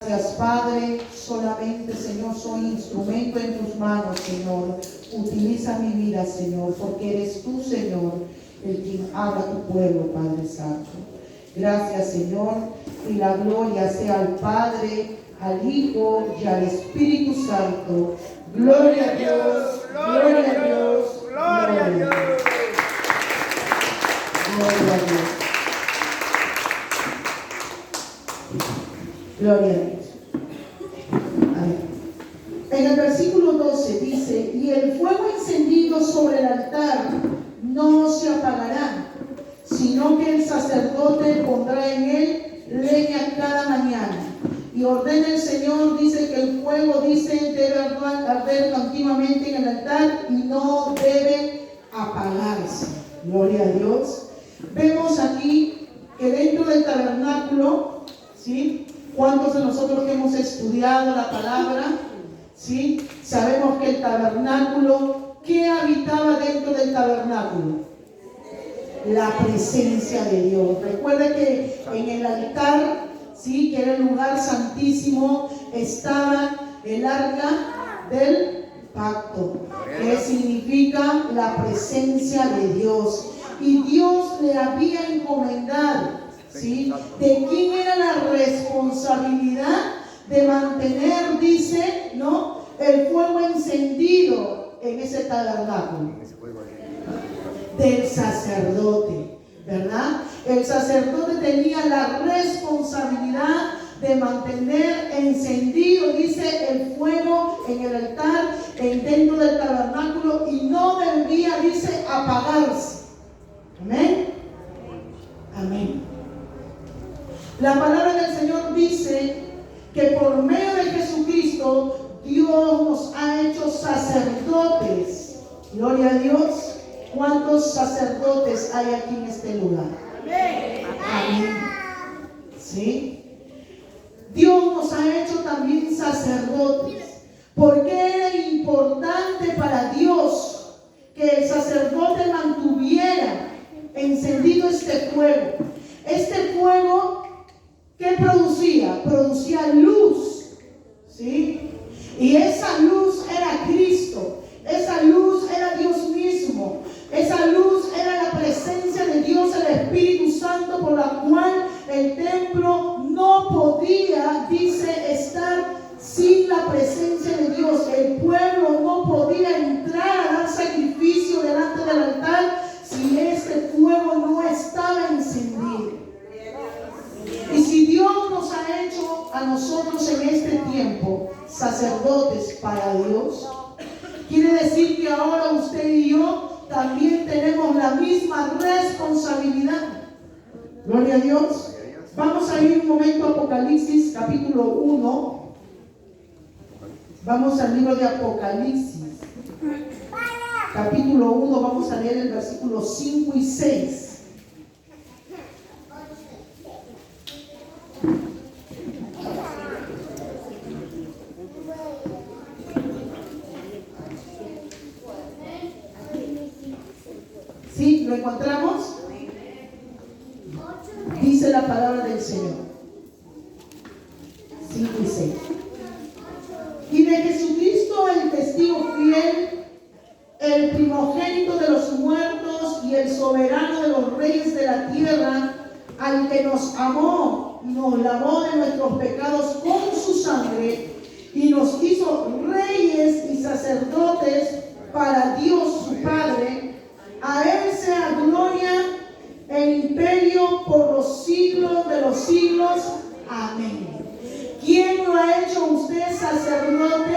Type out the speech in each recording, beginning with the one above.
Gracias, Padre. Solamente, Señor, soy instrumento en tus manos, Señor. Utiliza mi vida, Señor, porque eres tú, Señor, el quien habla a tu pueblo, Padre Santo. Gracias, Señor, y la gloria sea al Padre, al Hijo y al Espíritu Santo. Gloria a Dios, gloria a Dios, gloria a Dios. Gloria a Dios. Gloria a Dios. Amén. En el versículo 12 dice: y el fuego encendido sobre el altar no se apagará, sino que el sacerdote pondrá en él leña cada mañana. Y ordena el Señor, dice, que el fuego, dice, debe arder continuamente en el altar y no debe apagarse. Gloria a Dios. Vemos aquí que dentro del tabernáculo, ¿sí? ¿Cuántos de nosotros que hemos estudiado la palabra, ¿sí? Sabemos que el tabernáculo, ¿qué habitaba dentro del tabernáculo? La presencia de Dios. Recuerde que en el altar, ¿sí?, que era el lugar santísimo, estaba el arca del pacto, que significa la presencia de Dios. Y Dios le había encomendado, ¿sí?, de quién era la responsabilidad de mantener, dice, ¿no?, el fuego encendido en ese tabernáculo. Del sacerdote, ¿verdad? El sacerdote tenía la responsabilidad de mantener encendido, dice, el fuego en el altar, dentro del tabernáculo, y no debía, dice, apagarse. Amén. Amén. La palabra del Señor dice que por medio de Jesucristo Dios nos ha hecho sacerdotes. Gloria a Dios. ¿Cuántos sacerdotes hay aquí en este lugar? Amén. ¿Sí? Dios nos ha hecho también sacerdotes. ¿Por qué era importante para Dios que el sacerdote mantuviera encendido este fuego? Este fuego, ¿qué producía? Producía luz, ¿sí? Y esa luz era Cristo. Esa luz era Dios mismo. Esa luz era la presencia de Dios, el Espíritu Santo, por la cual el templo no podía, dice, estar sin la presencia de Dios. El pueblo no podía entrar a dar sacrificio delante del altar si este fuego no estaba encendido. Y si Dios nos ha hecho a nosotros en este tiempo sacerdotes para Dios, quiere decir que ahora usted y yo también tenemos la misma responsabilidad. Gloria a Dios. Vamos a ir un momento a Apocalipsis capítulo 1. Vamos al libro de Apocalipsis capítulo 1. Vamos a leer el versículo 5 y 6. ¿Sí? ¿Lo encontramos? Dice la palabra del Señor. 5 y 6. Y de Jesucristo, el testigo fiel, el primogénito de los muertos y el soberano de los reyes de la tierra, al que nos amó y nos lavó de nuestros pecados con su sangre y nos hizo reyes y sacerdotes para Dios su Padre. A Él sea gloria e imperio por los siglos de los siglos. Amén. ¿Quién lo ha hecho usted sacerdote?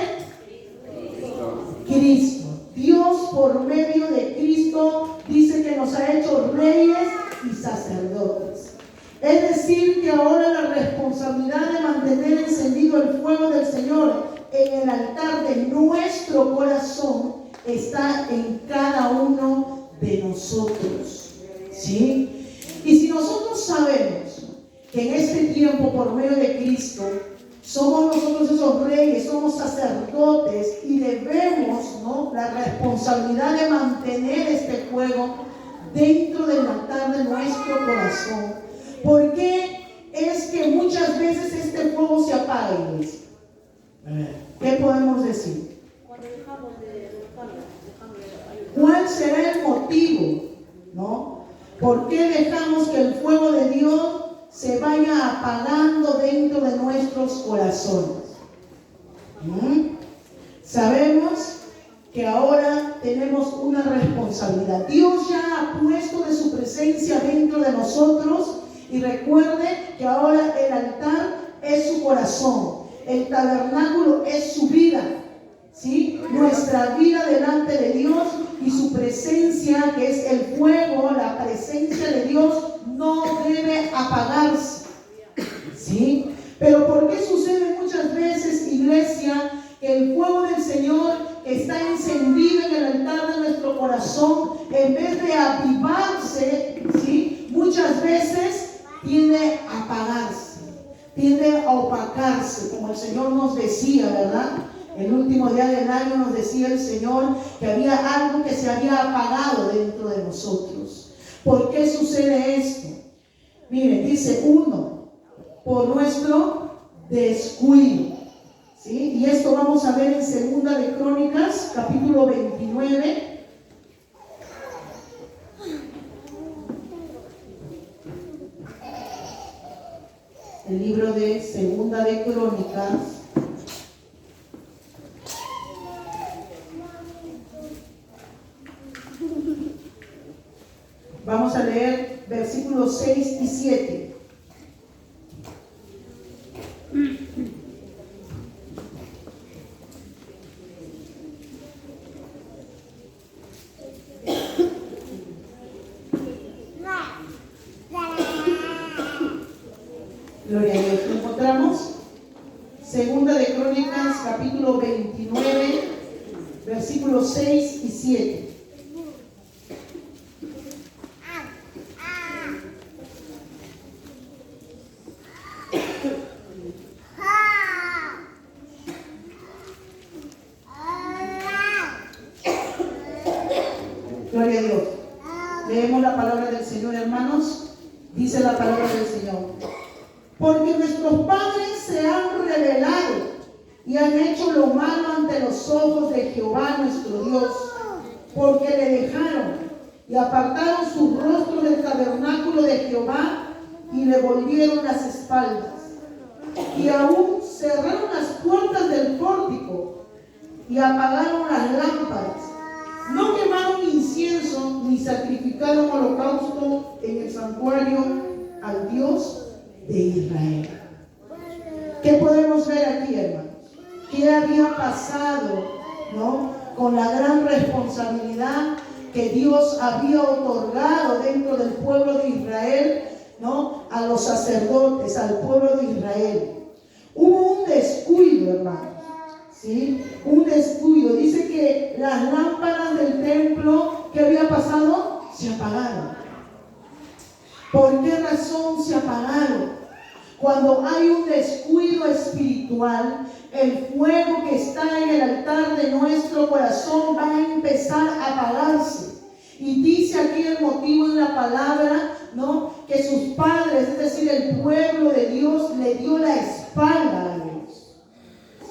Cristo. Dios, por medio de Cristo, dice que nos ha hecho reyes y sacerdotes. Es decir, que ahora la responsabilidad de mantener encendido el fuego del Señor en el altar de nuestro corazón está en cada uno de nosotros, ¿sí? Y si nosotros sabemos que en este tiempo, por medio de Cristo, somos nosotros esos reyes, somos sacerdotes y debemos, ¿no?, la responsabilidad de mantener este fuego dentro del altar de nuestro corazón. ¿Por qué es que muchas veces este fuego se apaga, iglesia. ¿Qué podemos decir? Cuando dejamos de buscarlo, ¿Cuál será el motivo? ¿No? ¿Por qué dejamos que el fuego de Dios se vaya apagando dentro de nuestros corazones? Sabemos que ahora tenemos una responsabilidad. Dios ya ha puesto de su presencia dentro de nosotros, y recuerde que ahora el altar es su corazón, el tabernáculo es su vida, ¿sí? Nuestra vida delante de Dios, y su presencia, que es el fuego, la presencia de Dios no debe apagarse, ¿sí? Pero ¿por qué sucede muchas veces, iglesia, que el fuego del Señor está encendido en el altar de nuestro corazón, en vez de avivarse, ¿sí? Muchas veces tiende a apagarse, tiende a opacarse, como el Señor nos decía, ¿verdad? El último día del año nos decía el Señor que había algo que se había apagado dentro de nosotros. ¿Por qué sucede esto? Miren, dice uno, por nuestro descuido, ¿sí? Y esto vamos a ver en Segunda de Crónicas, capítulo 29. El libro de Segunda de Crónicas, vamos a leer versículos 6 y 7. Gloria a Dios. Lo encontramos. Segunda de Crónicas, capítulo 29, versículos 6 y 7. Gloria a Dios. Leemos la palabra del Señor, hermanos. Dice la palabra del Señor: porque nuestros padres se han rebelado y han hecho lo malo ante los ojos de Jehová nuestro Dios, porque le dejaron y apartaron su rostro del tabernáculo de Jehová y le volvieron las espaldas, y aún cerraron las puertas del pórtico y apagaron las lámparas. No quemaron incienso ni sacrificaron holocausto en el santuario al Dios de Israel. ¿Qué podemos ver aquí, hermanos? ¿Qué había pasado, ¿no?, con la gran responsabilidad que Dios había otorgado dentro del pueblo de Israel, ¿no?, a los sacerdotes, al pueblo de Israel? Hubo un descuido, hermanos, ¿sí? Un descuido. Dice que las lámparas del templo, ¿qué había pasado? Se apagaron. ¿Por qué razón se apagaron? Cuando hay un descuido espiritual, el fuego que está en el altar de nuestro corazón va a empezar a apagarse. Y dice aquí el motivo en la palabra, ¿no?, que sus padres, es decir, el pueblo de Dios, le dio la espalda a Dios,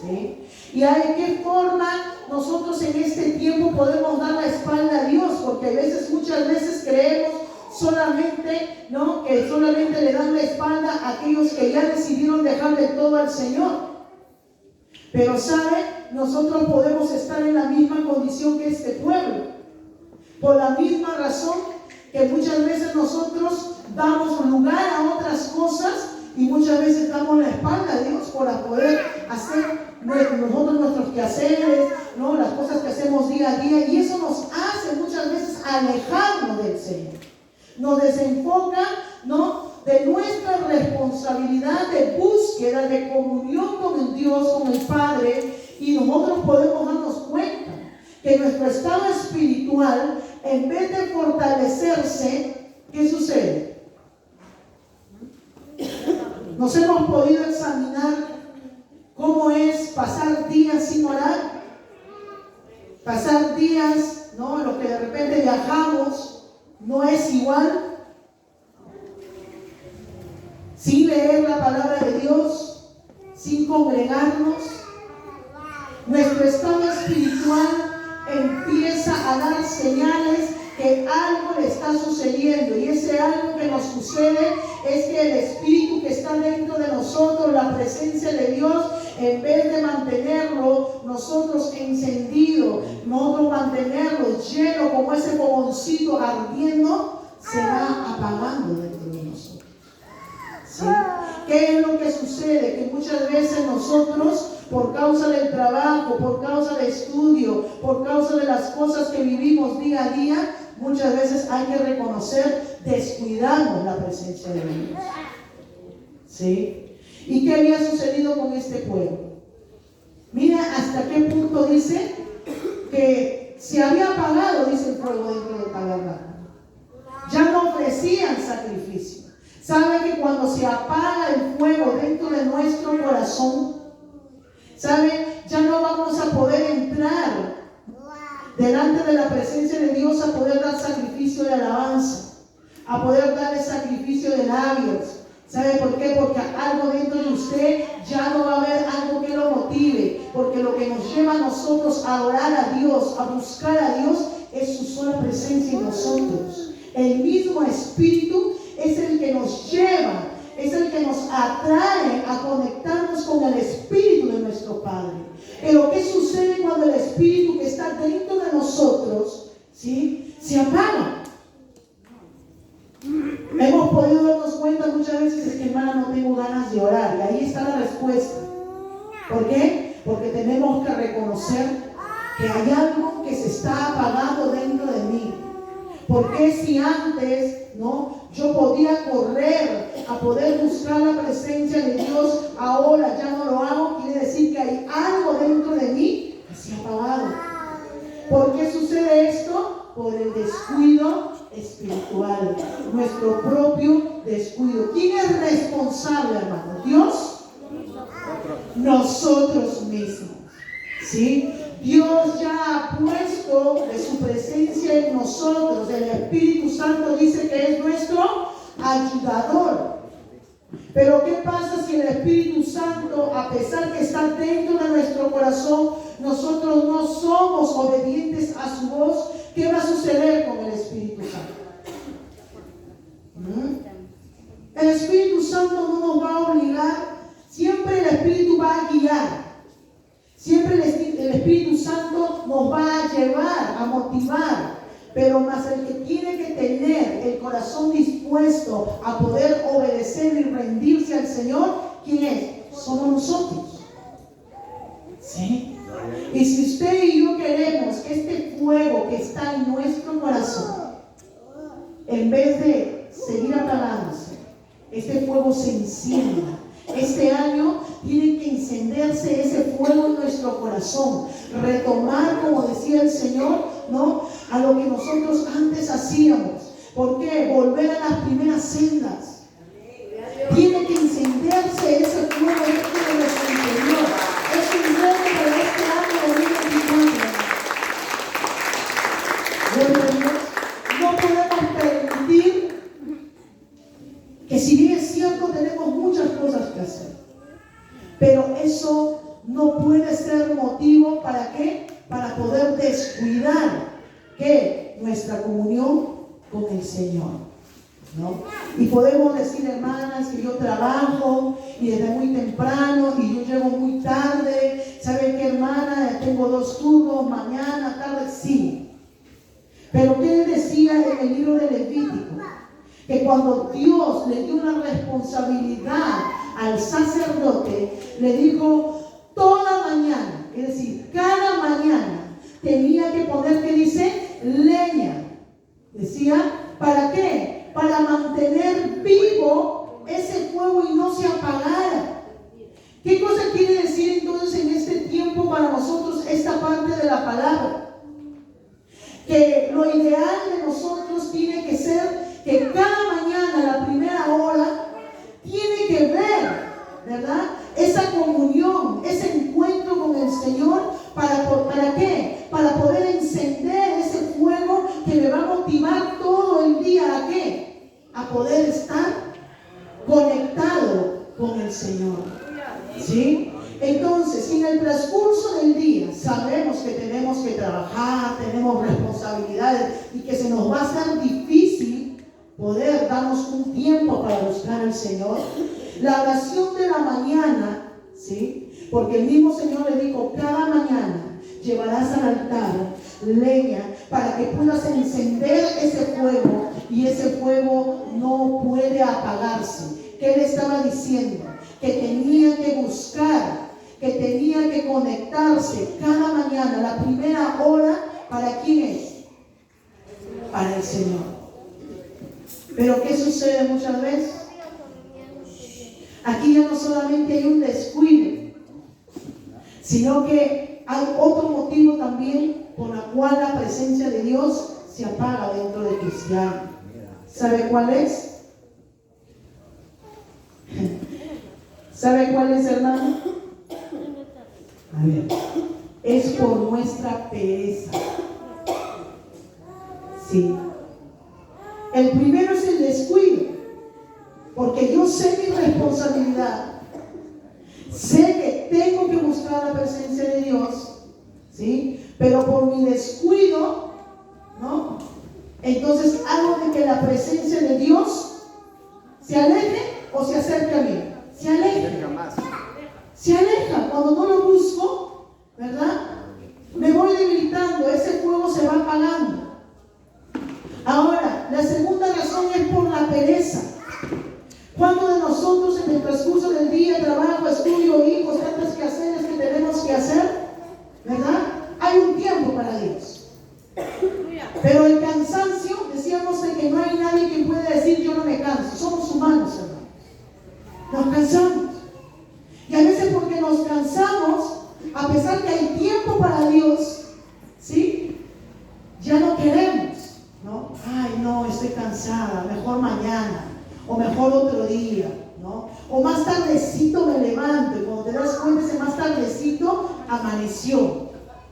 ¿sí? ¿Y de qué forma nosotros en este tiempo podemos dar la espalda a Dios? Porque a veces, muchas veces creemos solamente, ¿no?, que solamente le dan la espalda a aquellos que ya decidieron dejarle todo al Señor. Pero ¿sabe? Nosotros podemos estar en la misma condición que este pueblo, por la misma razón que muchas veces nosotros damos lugar a otras cosas y muchas veces damos la espalda a Dios para poder hacer nosotros nuestros quehaceres, ¿no?, las cosas que hacemos día a día, y eso nos hace muchas veces alejarnos del Señor. Nos desenfoca, ¿no?, de nuestra responsabilidad de búsqueda, de comunión con el Dios, con el Padre, y nosotros podemos darnos cuenta que nuestro estado espiritual, en vez de fortalecerse, ¿qué sucede? Nos hemos podido examinar cómo es pasar días sin orar, pasar días, ¿no?, en los que de repente viajamos, no es igual, sin leer leer la palabra de Dios, sin congregarnos, nuestro estado espiritual empieza a dar señales que algo le está sucediendo, y ese algo que nos sucede es que el Espíritu que está dentro de nosotros, la presencia de Dios, en vez de mantenerlo nosotros encendido, nosotros mantenerlo lleno como ese fogoncito ardiendo, se va apagando dentro de nosotros. ¿Sí? ¿Qué es lo que sucede? Que muchas veces nosotros, por causa del trabajo, por causa del estudio, por causa de las cosas que vivimos día a día, muchas veces hay que reconocer, descuidamos la presencia de Dios. ¿Sí? ¿Y qué había sucedido con este pueblo? Mira hasta qué punto dice que se había apagado, dice el fuego dentro del tabernáculo. Ya no ofrecían sacrificio. ¿Sabe que cuando se apaga el fuego dentro de nuestro corazón, ¿sabe? Ya no vamos a poder entrar delante de la presencia de Dios a poder dar sacrificio de alabanza, a poder dar el sacrificio de labios. ¿Sabe por qué? Porque algo dentro de usted ya no va a haber algo que lo motive, porque lo que nos lleva a nosotros a orar a Dios, a buscar a Dios, es su sola presencia en nosotros. El mismo Espíritu es el que nos lleva, es el que nos atrae a conectarnos con el Espíritu de nuestro Padre. Pero ¿qué sucede cuando el Espíritu que está dentro de nosotros, ¿sí?, se apaga? Hemos podido darnos cuenta muchas veces, es que hermana, no tengo ganas de orar, y ahí está la respuesta. ¿Por qué? Porque tenemos que reconocer que hay algo que se está apagando dentro de mí. Porque si antes, ¿no?, yo podía correr a poder buscar la presencia de Dios, ahora ya no lo hago? Quiere decir que hay algo dentro de mí que se ha apagado. ¿Por qué sucede esto? Por el descuido espiritual, nuestro propio descuido. ¿Quién es responsable, hermano? ¿Dios? Nosotros mismos. ¿Sí? Dios ya ha puesto de su presencia en nosotros. El Espíritu Santo dice que es nuestro ayudador. Pero ¿qué pasa si el Espíritu Santo, a pesar que está dentro de nuestro corazón, nosotros no somos obedientes a su voz? ¿Qué va a suceder con el Espíritu Santo? El Espíritu Santo no nos va a obligar. Siempre el Espíritu va a guiar. Siempre el Espíritu Santo nos va a llevar, a motivar. Pero más el que tiene que tener el corazón dispuesto a poder obedecer y rendirse al Señor, ¿quién es? Somos nosotros. ¿Sí? Y si usted y yo queremos que este fuego que está en nuestro corazón, en vez de seguir apagándose, este fuego se encienda. Este año tiene que encenderse ese fuego en nuestro corazón, retomar, como decía el Señor, ¿no?, a lo que nosotros antes hacíamos. ¿Por qué? Volver a las primeras sendas. Tiene que encenderse ese fuego dentro de nuestro interior. Es un reto para este año 2024. No podemos permitir que, si bien es cierto, tenemos muchas cosas que hacer, pero eso no puede ser motivo ¿para qué? Para poder descuidar ¿qué? Nuestra comunión con el Señor, ¿no? Y podemos decir, hermanas, que yo trabajo y desde muy temprano y yo llego muy tarde. ¿Saben qué, hermana? Tengo 2 turnos, mañana, tarde. Sí. Pero ¿qué decía en el libro de Levítico? Que cuando Dios le dio una responsabilidad al sacerdote, le dijo toda mañana, es decir, cada mañana tenía que poner, ¿qué dice? Leña. Decía, ¿para qué? Para mantener vivo ese fuego y no se apagara. ¿Qué cosa quiere decir entonces en este tiempo para nosotros esta parte de la palabra? Que lo ideal de nosotros tiene que ser que cada mañana, la primera hora, tiene que ver, ¿verdad?, esa comunión, ese encuentro con el Señor. ¿Para qué? Para poder encender ese fuego que me va a motivar todo el día. ¿A qué? A poder estar conectado Entonces, si en el transcurso del día sabemos que tenemos que trabajar, tenemos responsabilidades y que se nos va a hacer difícil poder darnos un tiempo para buscar al Señor, la oración de la mañana, ¿sí? Porque el mismo Señor le dijo, cada mañana llevarás al altar leña para que puedas encender ese fuego, y ese fuego no puede apagarse. ¿Qué le estaba diciendo? Que tenía que buscar, que tenía que conectarse cada mañana, la primera hora, ¿para quién es? Para el Señor. Pero ¿qué sucede muchas veces? Aquí ya no solamente hay un descuido, sino que hay otro motivo también por la cual la presencia de Dios se apaga dentro del cristiano. ¿Sabe cuál es? ¿Sabe cuál es, hermano? A ver, es por nuestra pereza. Sí. El primero es el descuido, porque yo sé mi responsabilidad, sé que tengo que buscar la presencia de Dios, ¿sí? Pero por mi descuido, ¿no? Entonces hago de que la presencia de Dios se aleje o se acerque a mí. Se aleja. Se aleja. Cuando no lo busco, ¿verdad? Me voy debilitando, ese fuego se va apagando. Ahora, la segunda razón es por la pereza. ¿Cuántos de nosotros en el transcurso del día, trabajo, estudio, hijos, tantas quehaceres que tenemos que hacer, ¿verdad? Hay un tiempo para Dios. Pero el cansancio, decíamos de que no hay nadie que pueda decir yo no me canso. Somos humanos, hermano. Nos cansamos. Y a veces porque nos cansamos, a pesar que hay tiempo para Dios, ¿sí? Ya no queremos, ¿no? Ay, no, estoy cansada, mejor mañana, o mejor otro día, ¿no? O más tardecito me levanto, y cuando te das cuenta, ese más tardecito amaneció,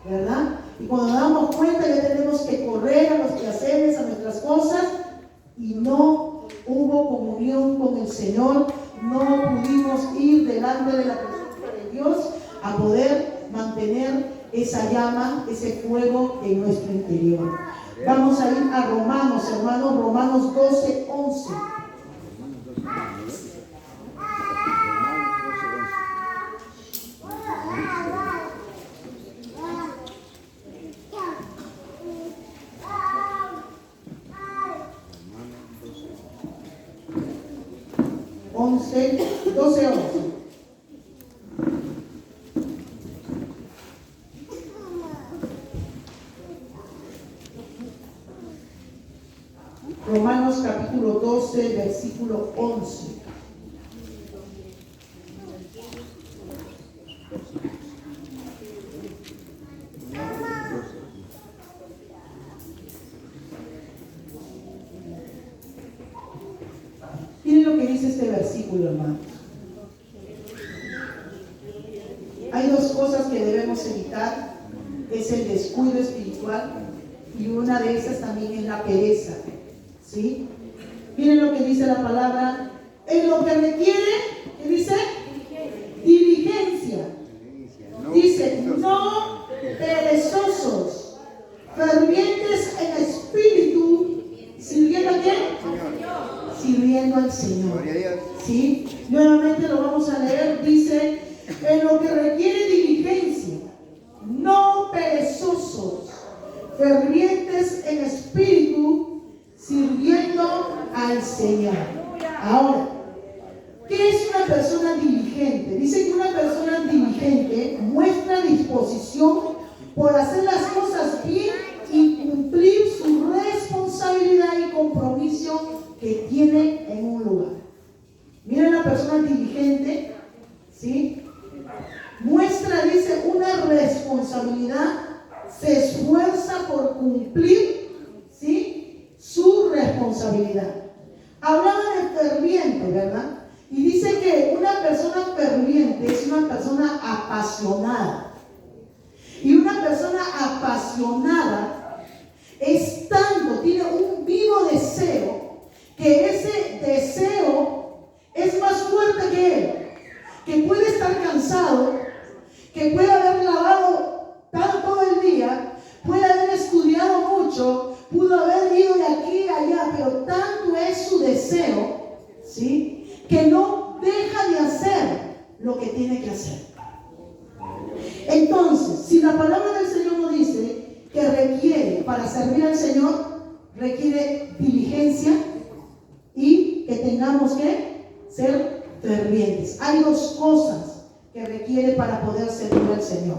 ¿verdad? Y cuando nos damos cuenta ya tenemos que correr a los quehaceres, a nuestras cosas, y no hubo comunión con el Señor, no pudimos ir delante de la presencia de Dios a poder mantener esa llama, ese fuego en nuestro interior. Vamos a ir a Romanos, hermanos, Romanos 12, 11. Doce, 11. Romanos capítulo 12, versículo 11. Miren lo que dice este versículo, hermanos. Hay dos cosas que debemos evitar, es el descuido espiritual, y una de esas también es la pereza, ¿sí? Miren lo que dice la palabra, en lo que requiere, ¿qué dice? Diligencia. Dice, no perezosos, fervientes en espíritu, ¿sirviendo a quién? Sirviendo al Señor. ¿Sí? Nuevamente lo vamos a leer, dice, en lo que requiere diligencia, no perezosos, fervientes en espíritu, sirviendo al Señor. Ahora, ¿qué es una persona diligente? Dice que una persona diligente muestra disposición por hacer las cosas bien y cumplir su responsabilidad y compromiso que tiene en un lugar. Miren, la persona diligente, ¿sí? Muestra, dice, una responsabilidad, se esfuerza por cumplir, ¿sí?, su responsabilidad. Hablaba de ferviente, ¿verdad? Y dice que una persona ferviente es una persona apasionada. Y una persona apasionada es tanto, tiene un vivo deseo, que ese deseo es más fuerte que él, que puede estar cansado, que puede haber lavado todo el día, puede haber estudiado mucho, pudo haber ido de aquí a allá, pero tanto es su deseo, ¿sí?, que no deja de hacer lo que tiene que hacer. Entonces, si la palabra del Señor nos dice que requiere, para servir al Señor, requiere diligencia y que tengamos que ser fervientes. Hay dos cosas que requiere para poder servir al Señor.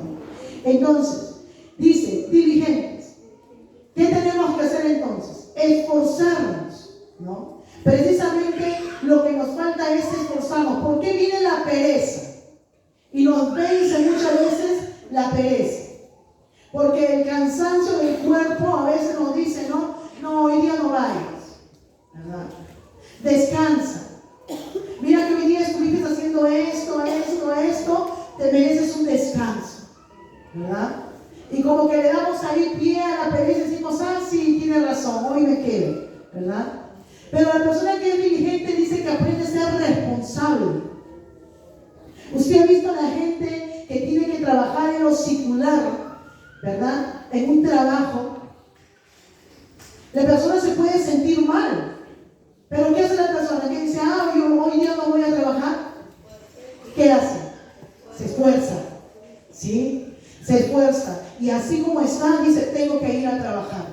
Entonces, dice, diligentes. ¿Qué tenemos que hacer entonces? Esforzarnos, ¿no? Precisamente lo que nos falta es esforzarnos. ¿Por qué viene la pereza? Y nos vence muchas veces la pereza. Porque el cansancio del cuerpo a veces nos dice, no, hoy día no vayas, ¿verdad? Descansa. Mira que hoy día estuviste haciendo esto, te mereces un descanso, ¿verdad? Y como que le damos ahí pie a la pereza y decimos, sí, tiene razón, hoy me quedo, ¿verdad? Pero la persona que es diligente dice que aprende a ser responsable. Usted ha visto a la gente que tiene que trabajar en lo secular, ¿verdad? En un trabajo. La persona se puede sentir mal. Pero ¿qué hace la persona? Que dice, yo hoy día no voy a trabajar. ¿Qué hace? Se esfuerza, ¿sí? Se esfuerza. Y así como está, dice, tengo que ir a trabajar,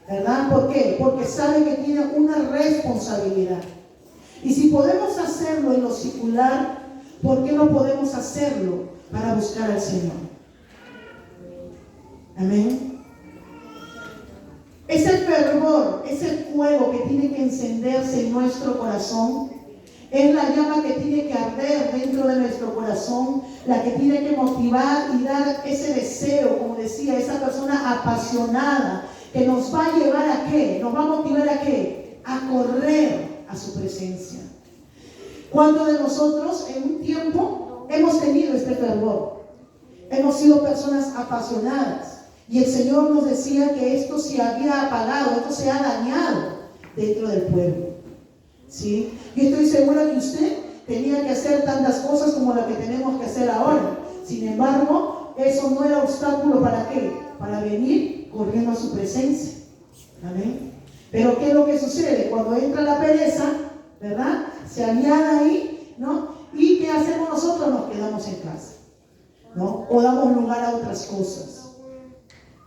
¿verdad? ¿Por qué? Porque sabe que tiene una responsabilidad. Y si podemos hacerlo en lo secular, ¿por qué no podemos hacerlo para buscar al Señor? Amén. Ese fervor, ese fuego que tiene que encenderse en nuestro corazón, es la llama que tiene que arder dentro de nuestro corazón, la que tiene que motivar y dar ese deseo, como decía, esa persona apasionada, que nos va a llevar a ¿qué? Nos va a motivar a ¿qué? A correr a su presencia. ¿Cuántos de nosotros en un tiempo hemos tenido este fervor? Hemos sido personas apasionadas. Y el Señor nos decía que esto se había apagado, esto se ha dañado dentro del pueblo, ¿sí? Yo estoy segura que usted tenía que hacer tantas cosas como las que tenemos que hacer ahora. Sin embargo, eso no era obstáculo ¿para qué? Para venir corriendo a su presencia. Amén. Pero ¿qué es lo que sucede? Cuando entra la pereza, ¿verdad? Se añade ahí, ¿no? ¿Y qué hacemos nosotros? Nos quedamos en casa, ¿no? O damos lugar a otras cosas.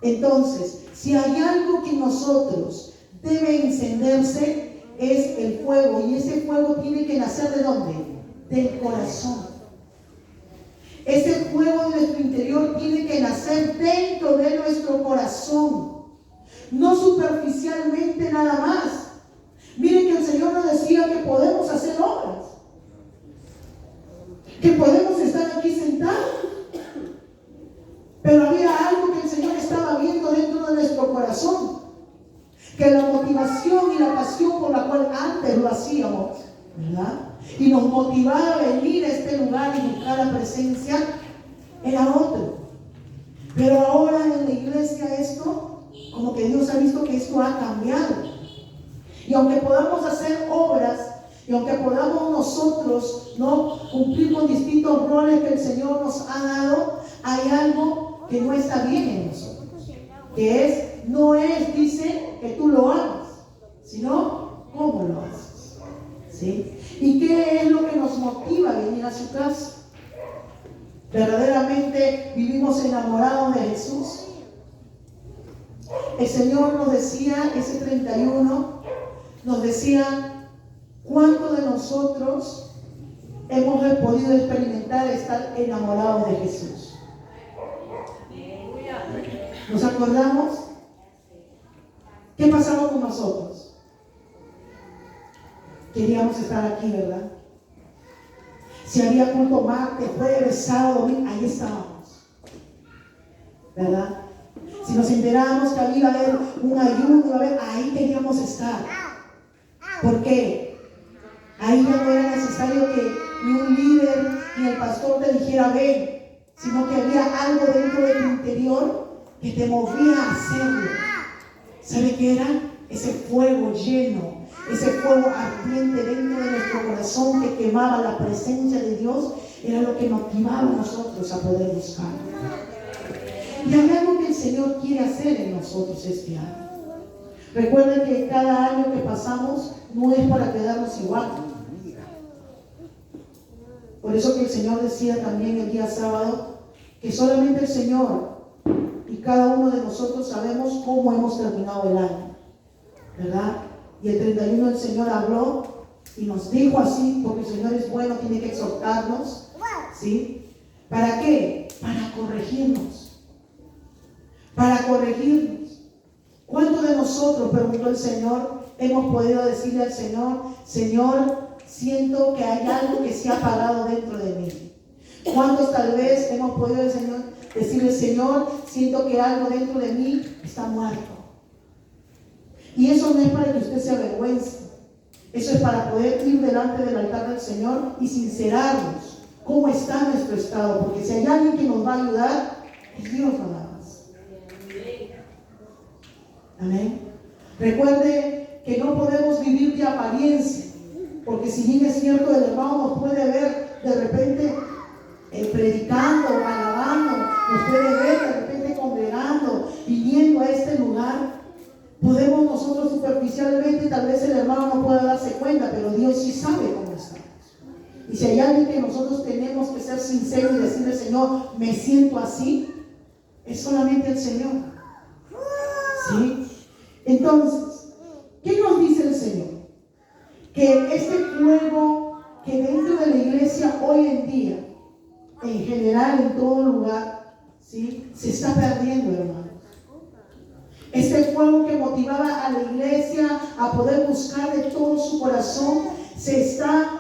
Entonces, si hay algo que nosotros debe encenderse, es el fuego. Y ese fuego tiene que nacer ¿de dónde? Del corazón. Ese fuego de nuestro interior tiene que nacer dentro de nuestro corazón. No superficialmente nada más. Miren que el Señor nos decía que podemos hacer obras. Que podemos estar aquí sentados. Pero había algo que el Señor estaba viendo dentro de nuestro corazón, que la motivación y la pasión por la cual antes lo hacíamos, ¿verdad? Y nos motivaba a venir a este lugar y buscar la presencia, era otro. Pero ahora en la iglesia esto, como que Dios ha visto que esto ha cambiado. Y aunque podamos hacer obras, y aunque podamos nosotros no cumplir con distintos roles que el Señor nos ha dado, hay algo que no está bien en nosotros, que no es, dice, que tú lo hagas, sino cómo lo haces, ¿sí? ¿Y qué es lo que nos motiva a venir a su casa? ¿Verdaderamente vivimos enamorados de Jesús? El Señor nos decía, ese 31, nos decía, ¿cuántos de nosotros hemos podido experimentar estar enamorados de Jesús? ¿Nos acordamos? ¿Qué pasaba con nosotros? Queríamos estar aquí, ¿verdad? Si había culto martes, jueves, sábado, domingo, ahí estábamos, ¿verdad? Si nos enterábamos que había haber un ayuno, ahí queríamos estar. ¿Por qué? Ahí ya no era necesario que ni un líder ni el pastor te dijera ven, sino que había algo dentro de tu interior que te movía a hacerlo. ¿Sabe qué era? Ese fuego lleno, ese fuego ardiente dentro de nuestro corazón que quemaba la presencia de Dios, era lo que motivaba a nosotros a poder buscar. Y hay algo que el Señor quiere hacer en nosotros este año. Recuerden que cada año que pasamos no es para quedarnos igual. Por eso que el Señor decía también el día sábado que solamente el Señor y cada uno de nosotros sabemos cómo hemos terminado el año, ¿verdad? Y el 31 el Señor habló y nos dijo así, porque el Señor es bueno, tiene que exhortarnos, ¿sí? ¿Para qué? Para corregirnos. Para corregirnos. ¿Cuántos de nosotros, preguntó el Señor, hemos podido decirle al Señor, Señor, siento que hay algo que se ha apagado dentro de mí? ¿Cuántos tal vez hemos podido decirle, Señor, siento que algo dentro de mí está muerto? Y eso no es para que usted se avergüence. Eso es para poder ir delante del altar del Señor y sincerarnos cómo está nuestro estado. Porque si hay alguien que nos va a ayudar, es Dios nada más. Amén. Recuerde que no podemos vivir de apariencia. Porque si bien es cierto, el hermano nos puede ver de repente predicando, alabando, nos puede ver de repente congregando, viniendo a este lugar. Podemos nosotros superficialmente, tal vez el hermano no pueda darse cuenta, pero Dios sí sabe cómo estamos. Y si hay alguien que nosotros tenemos que ser sinceros y decirle, Señor, me siento así, es solamente el Señor. ¿Sí? Entonces, ¿qué nos dice el Señor? Que este fuego que dentro de la iglesia hoy en día, en general, en todo lugar, ¿sí?, se está perdiendo, hermano. Este fuego que motivaba a la iglesia a poder buscar de todo su corazón se está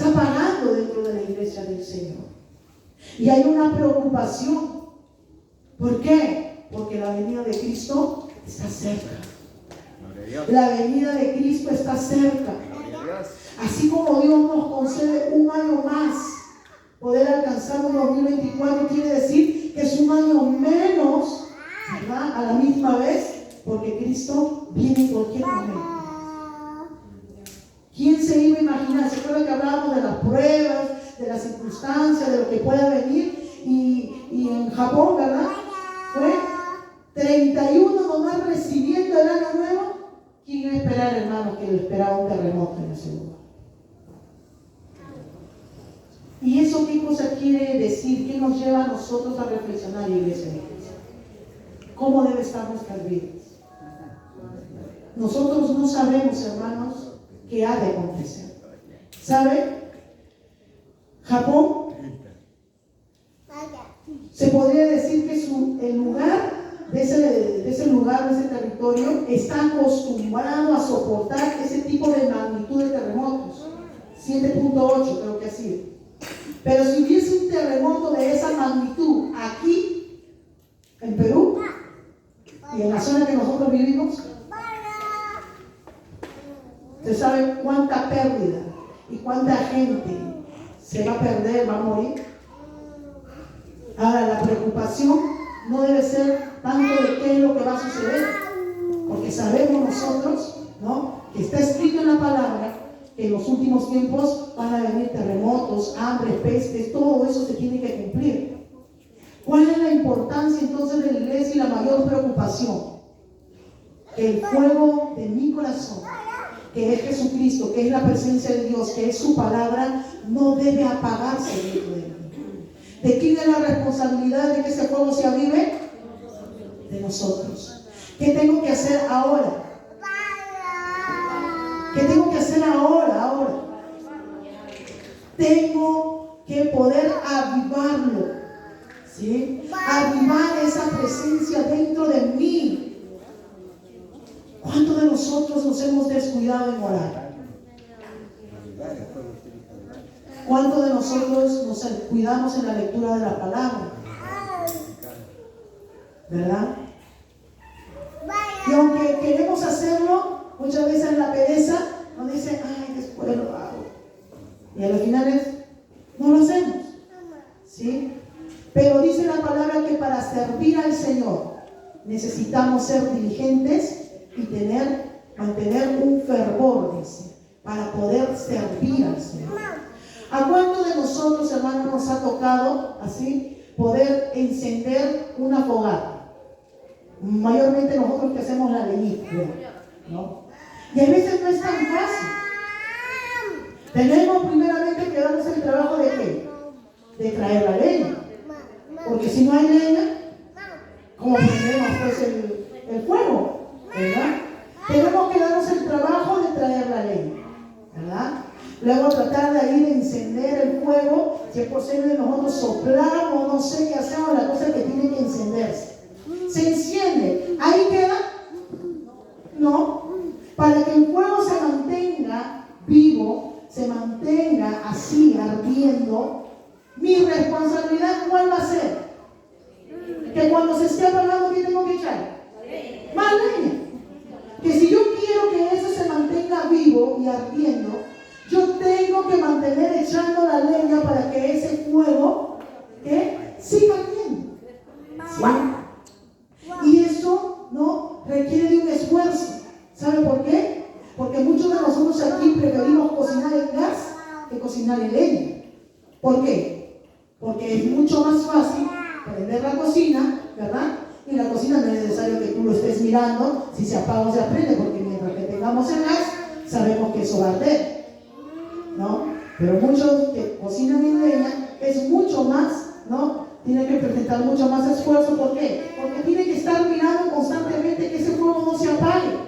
apagando dentro de la iglesia del Señor. Y hay una preocupación. ¿Por qué? Porque la venida de Cristo está cerca. La venida de Cristo está cerca. Así como Dios nos concede un año más poder alcanzar un 2024, quiere decir que es un año menos, ¿verdad?, a la misma vez, porque Cristo viene en cualquier momento. ¿Quién se iba a imaginar? ¿Se acuerdan que hablábamos de las pruebas, de las circunstancias, de lo que pueda venir? Y en Japón, ¿verdad?, fue 31 nomás recibiendo el año nuevo. ¿Quién iba a esperar, hermanos, que le esperaba un terremoto en ese lugar? ¿Y eso qué cosa quiere decir? ¿Qué nos lleva a nosotros a reflexionar, iglesia? ¿Cómo debe estar nuestras vidas? Nosotros no sabemos, hermanos, qué ha de acontecer. ¿Sabe? Japón, se podría decir que el lugar de ese lugar, de ese territorio, está acostumbrado a soportar ese tipo de magnitud de terremotos. 7.8 creo que ha sido. Pero si hubiese un terremoto de esa magnitud aquí, en Perú, y en la zona que nosotros vivimos, ¿se sabe cuánta pérdida y cuánta gente se va a perder, va a morir? Ahora, la preocupación no debe ser tanto de qué es lo que va a suceder, porque sabemos nosotros, ¿no?, que está escrito en la palabra que en los últimos tiempos van a venir terremotos, hambre, pestes, todo eso se tiene que cumplir. ¿Cuál es la importancia entonces de la iglesia y la mayor preocupación? El fuego de mi corazón, que es Jesucristo, que es la presencia de Dios, que es su palabra, no debe apagarse dentro de mí. ¿De quién es la responsabilidad de que ese fuego se avive? De nosotros. ¿Qué tengo que hacer ahora? ¿Qué tengo que hacer ahora? Tengo que poder avivarlo, ¿sí? Avivar esa presencia dentro de mí. ¿Cuántos de nosotros nos hemos descuidado en orar? ¿Cuántos de nosotros nos cuidamos en la lectura de la palabra? ¿Verdad? Y aunque queremos hacerlo, muchas veces en la pereza nos dicen, ay, después lo hago. Y a los finales no lo hacemos, ¿sí? Pero dice la palabra que para servir al Señor necesitamos ser diligentes y mantener un fervor, dice, para poder servir al Señor. ¿A cuánto de nosotros, hermanos, nos ha tocado así poder encender una fogata? Mayormente nosotros que hacemos la leñita, ¿no? Y a veces no es tan fácil. Tenemos primeramente que darnos el trabajo de ¿qué? De traer la leña. Porque si no hay leña, ¿cómo prendemos pues el fuego? ¿Verdad? Tenemos que darnos el trabajo de traer la leña, ¿verdad? Luego tratar de ahí de encender el fuego, si es posible nosotros soplamos, no sé qué hacemos, la cosa que tiene que encenderse. Se enciende, ahí queda, no, para que el fuego se mantenga vivo, se mantenga así ardiendo, mi responsabilidad ¿cuál va a ser? Que cuando se esté apagando, ¿qué tengo que echar? Más leña. Que si yo quiero que eso se mantenga vivo y ardiendo, yo tengo que mantener echando la leña para que ese fuego siga ardiendo. ¿Sí? Y eso no requiere de un esfuerzo. ¿Sabe por qué? Porque muchos de nosotros aquí preferimos cocinar en gas que cocinar en leña. ¿Por qué? Porque es mucho más fácil prender la cocina, ¿verdad? Y la cocina no es necesario que tú lo estés mirando si se apaga o se prende, porque mientras que tengamos el gas, sabemos que eso va a arder, ¿no? Pero muchos que cocinan en leña es mucho más, ¿no? Tienen que presentar mucho más esfuerzo. ¿Por qué? Porque tienen que estar mirando constantemente que ese fuego no se apague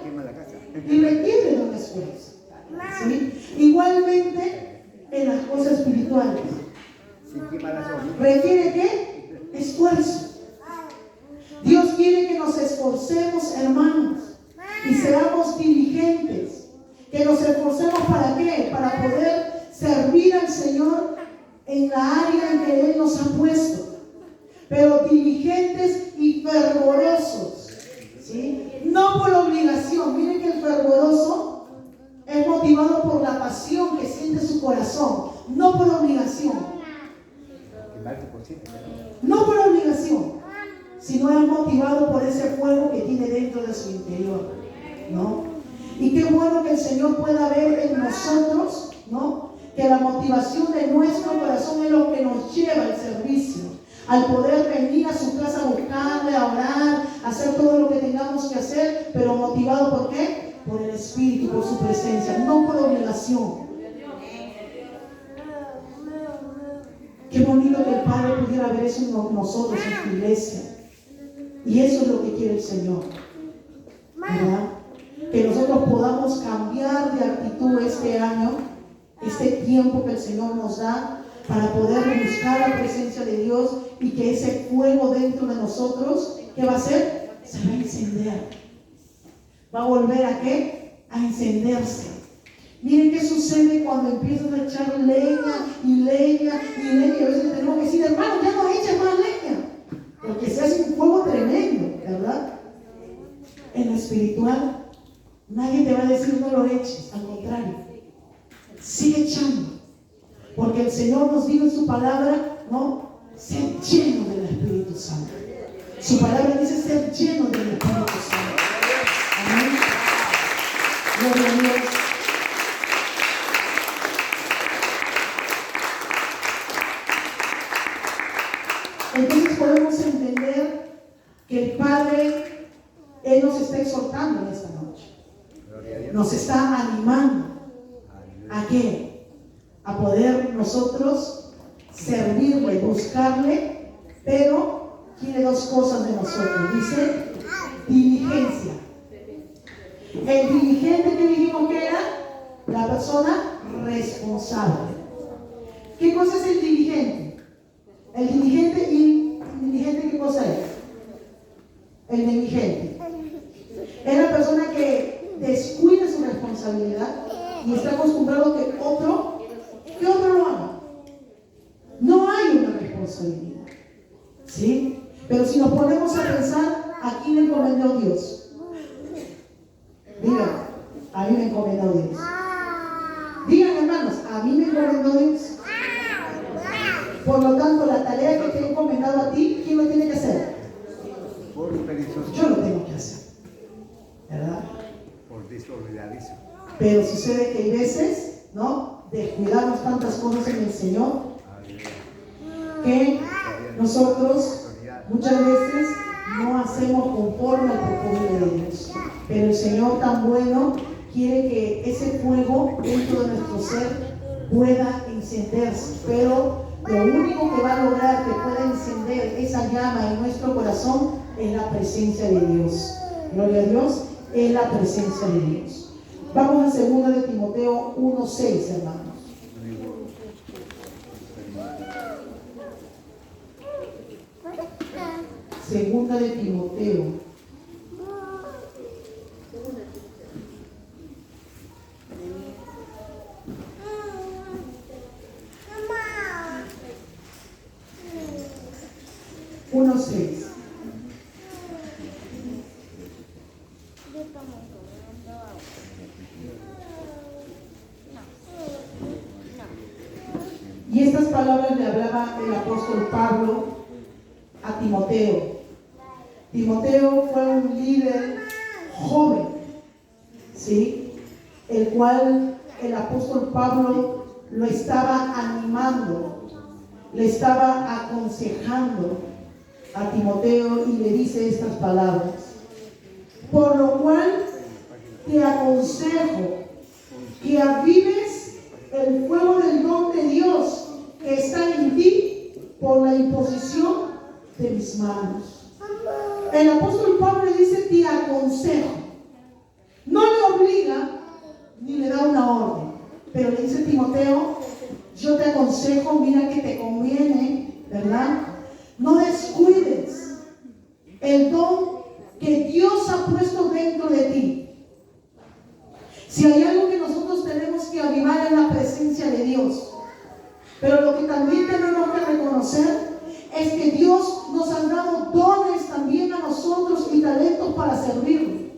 y requiere de un esfuerzo, ¿sí? Igualmente en las cosas espirituales requiere ¿qué? Esfuerzo. Dios quiere que nos esforcemos, hermanos, y seamos diligentes. Que nos esforcemos ¿para qué? Para poder servir al Señor en la área en que Él nos ha puesto. Pero diligentes y fervorosos, ¿sí? No por obligación. Miren que el fervoroso es motivado por la pasión que siente su corazón, no por obligación. No por obligación, sino es motivado por ese fuego que tiene dentro de su interior, ¿no? Y qué bueno que el Señor pueda ver en nosotros, ¿no? Que la motivación de nuestro corazón es lo que nos lleva al servicio, al poder venir a su casa a buscarle, a orar, a hacer todo lo que tengamos que hacer, pero motivado ¿por qué? Por el Espíritu, por su presencia, no por obligación. Qué bonito que el Padre pudiera ver eso en nosotros, en su iglesia. Y eso es lo que quiere el Señor, ¿verdad? Que nosotros podamos cambiar de actitud este año, este tiempo que el Señor nos da, para poder buscar la presencia de Dios y que ese fuego dentro de nosotros, ¿qué va a hacer? Se va a encender. ¿Va a volver a qué? A encenderse. Miren qué sucede cuando empiezan a echar leña y leña y leña. Y a veces tenemos que decir, hermano, ya no eches más leña, porque se hace un fuego tremendo, ¿verdad? En lo espiritual, nadie te va a decir no lo eches, al contrario, sigue echando, porque el Señor nos dijo en su palabra, ¿no? Ser lleno del Espíritu Santo. Su palabra dice ser lleno del Espíritu Santo. Amén. Gloria a Dios. Entonces podemos entender que el Padre, Él nos está exhortando en esta noche. Nos está animando. ¿A qué? A poder nosotros servirle, buscarle, pero quiere dos cosas de nosotros. Dice, diligencia. El diligente que dijimos que era la persona responsable. ¿Qué cosa es el diligente? El diligente y indigente, ¿qué cosa es? El negligente es la persona que descuida su responsabilidad y está acostumbrado que otro lo haga. No hay una responsabilidad, ¿sí? Pero si nos ponemos a pensar, ¿a quién encomendó Dios? Digan, a mí me encomendó Dios. Digan, hermanos, a mí me encomendó Dios. Por lo tanto, la tarea que te he encomendado a ti, ¿quién lo tiene que hacer? Yo lo tengo que hacer, ¿verdad? Por desordenadizo. Pero sucede que hay veces, ¿no? descuidamos tantas cosas en el Señor que nosotros muchas veces no hacemos conforme al propósito de Dios. Pero el Señor tan bueno quiere que ese fuego dentro de nuestro ser pueda encenderse. Pero lo único que va a lograr que pueda encender esa llama en nuestro corazón es la presencia de Dios. Gloria a Dios, es la presencia de Dios. Vamos a 2 de Timoteo 1:6, hermanos. Segunda de Timoteo. Uno 6. Y estas palabras le hablaba el apóstol Pablo a Timoteo. Timoteo fue un líder joven, ¿sí? El cual el apóstol Pablo lo estaba animando, le estaba aconsejando a Timoteo y le dice estas palabras: por lo cual te aconsejo que avives el fuego del don de Dios que está en ti por la imposición de mis manos. El apóstol Pablo le dice: te aconsejo. No le obliga ni le da una orden, pero le dice: Timoteo, yo te aconsejo, mira que te conviene, ¿verdad? No descuides el don que Dios ha puesto dentro de ti. Si hay algo que nosotros tenemos que avivar es la presencia de Dios. Pero lo que también tenemos que reconocer es que Dios nos ha dado dones también a nosotros y talentos para servirle.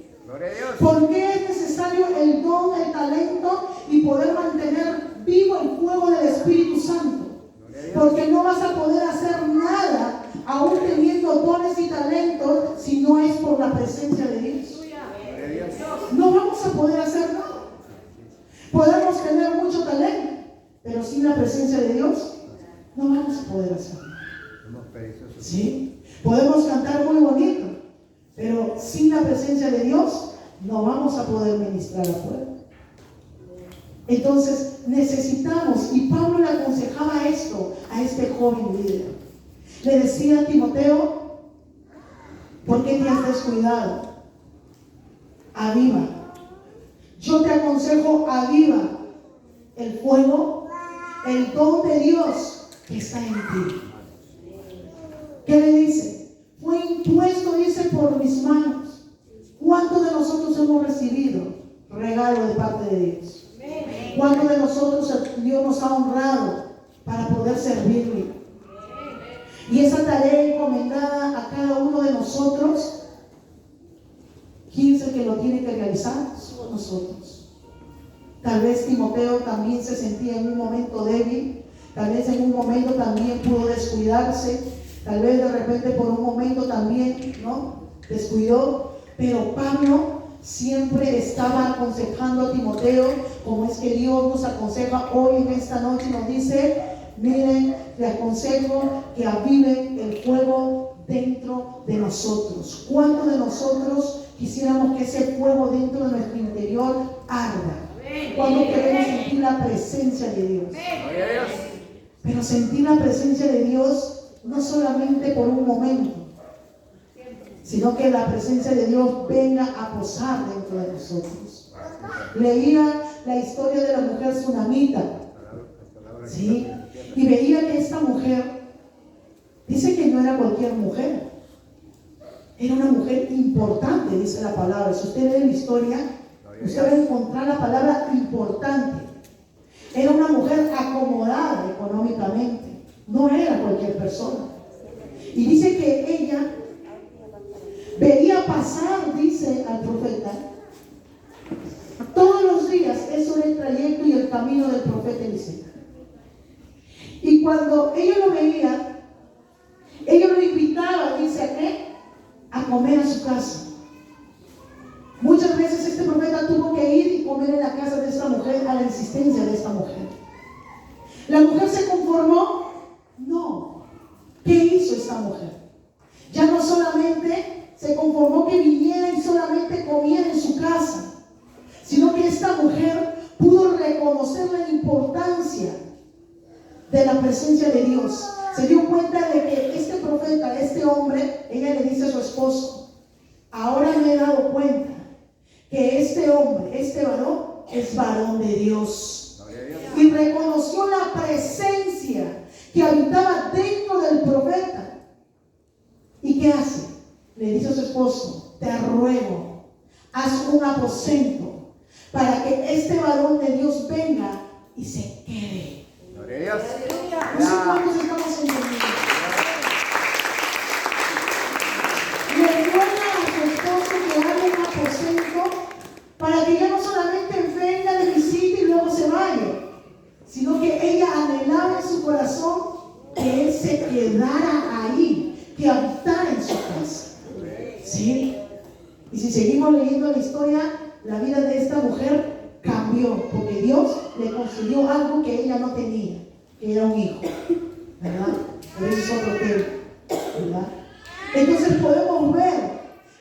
¿Por qué es necesario el don, el talento y poder mantener vivo el fuego del Espíritu Santo? Porque no vas a poder hacer nada aún teniendo dones y talentos si no es por la presencia de Dios. No vamos a poder hacer nada. Podemos tener mucho talento, pero sin la presencia de Dios no vamos a poder hacer nada. ¿Sí? Podemos cantar muy bonito, pero sin la presencia de Dios no vamos a poder ministrar afuera. Entonces necesitamos, y Pablo le aconsejaba esto a este joven líder. Le decía a Timoteo: ¿por qué te has descuidado? Aviva. Yo te aconsejo, aviva el fuego, el don de Dios que está en ti. ¿Qué le dice? Fue impuesto, dice, por mis manos. ¿Cuántos de nosotros hemos recibido regalo de parte de Dios? ¿Cuántos de nosotros Dios nos ha honrado para poder servirle? Y esa tarea encomendada a cada uno de nosotros, ¿quién es el que lo tiene que realizar? Somos nosotros. Tal vez Timoteo también se sentía en un momento débil, tal vez en un momento también pudo descuidarse, tal vez de repente por un momento también, ¿no?, descuidó, pero Pablo siempre estaba aconsejando a Timoteo, como es que Dios nos aconseja hoy en esta noche. Nos dice: miren, le aconsejo que aviven el fuego dentro de nosotros. ¿Cuántos de nosotros quisiéramos que ese fuego dentro de nuestro interior arda? ¿Cuántos queremos sentir la presencia de Dios? Pero sentir la presencia de Dios no solamente por un momento, sino que la presencia de Dios venga a posar dentro de nosotros. Leía la historia de la mujer tsunamita, ¿sí? Y veía que esta mujer, dice que no era cualquier mujer, era una mujer importante, dice la palabra. Si usted lee la historia, usted va a encontrar la palabra importante. Era una mujer acomodada económicamente, no era cualquier persona. Y dice que ella veía pasar, dice al profeta, todos los días. Eso era el trayecto y el camino del profeta Eliseo. Y cuando ella lo veía, ella lo invitaba, dice, ¿a qué? A comer a su casa. Muchas veces este profeta tuvo que ir y comer en la casa de esta mujer a la insistencia de esta mujer. se conformó que viniera y solamente comiera en su casa, sino que esta mujer pudo reconocer la importancia de la presencia de Dios. Se dio cuenta de que este profeta, este hombre, ella le dice a su esposo: ahora me he dado cuenta que este hombre, este varón, es varón de Dios. Y reconoció la presencia que habitaba dentro del profeta. ¿Y qué hace? Le dice a su esposo: te ruego, haz un aposento para que este varón de Dios venga y se quede. Gloria a Dios. No sé cuántos estamos entendiendo. Le ruega a su esposo que haga un aposento para que ella no solamente venga de visita y luego se vaya, sino que ella anhelaba en su corazón que él se quedara ahí, que habitara en su casa. ¿Sí? Y si seguimos leyendo la historia, la vida de esta mujer cambió, porque Dios le concedió algo que ella no tenía, que era un hijo, ¿verdad? Pero ese es otro tema, ¿verdad? Entonces podemos ver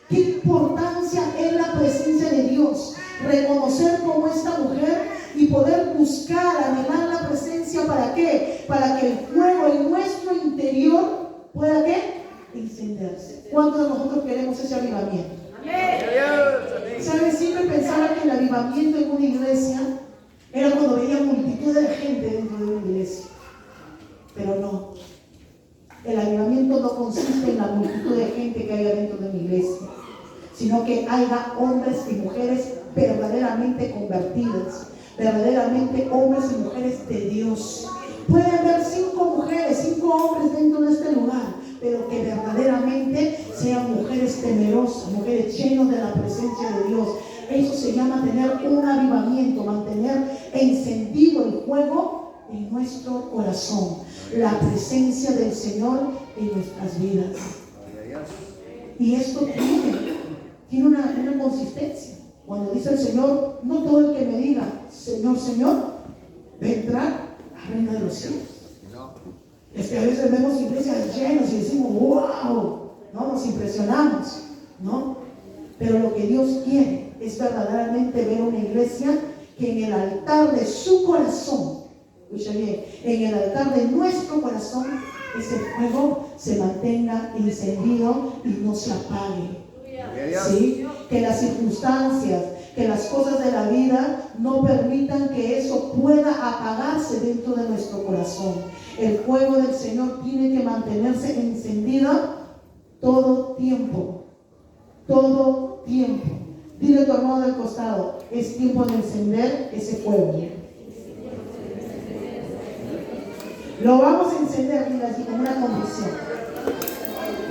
qué importancia es la presencia de Dios, reconocer como esta mujer y poder buscar, anhelar la presencia. ¿Para qué? Para que el fuego en nuestro interior pueda, ¿qué? Encenderse. ¿Cuántos de nosotros queremos ese avivamiento? ¿Sabes? Siempre pensaba que el avivamiento en una iglesia era cuando veía multitud de gente dentro de una iglesia, pero no. El avivamiento no consiste en la multitud de gente que haya dentro de una iglesia, sino que haya hombres y mujeres verdaderamente convertidos, verdaderamente hombres y mujeres de Dios. Puede haber 5 mujeres, 5 hombres dentro de este lugar, pero que verdaderamente sean mujeres temerosas, mujeres llenas de la presencia de Dios. Eso se llama tener un avivamiento, mantener encendido el fuego en nuestro corazón, la presencia del Señor en nuestras vidas. Y esto tiene una consistencia. Cuando dice el Señor, no todo el que me diga Señor, Señor, va a entrar a la reina de los cielos. Es que a veces vemos iglesias llenas y decimos, wow, ¿no? Nos impresionamos, ¿no? Pero lo que Dios quiere es verdaderamente ver una iglesia que en el altar de su corazón, escucha bien, en el altar de nuestro corazón, ese fuego se mantenga encendido y no se apague. ¿Sí? Que las circunstancias, que las cosas de la vida no permitan que eso pueda apagarse dentro de nuestro corazón. El fuego del Señor tiene que mantenerse encendido todo tiempo. Todo tiempo. Dile a tu hermano del costado: es tiempo de encender ese fuego. Lo vamos a encender, mira, así como una convicción.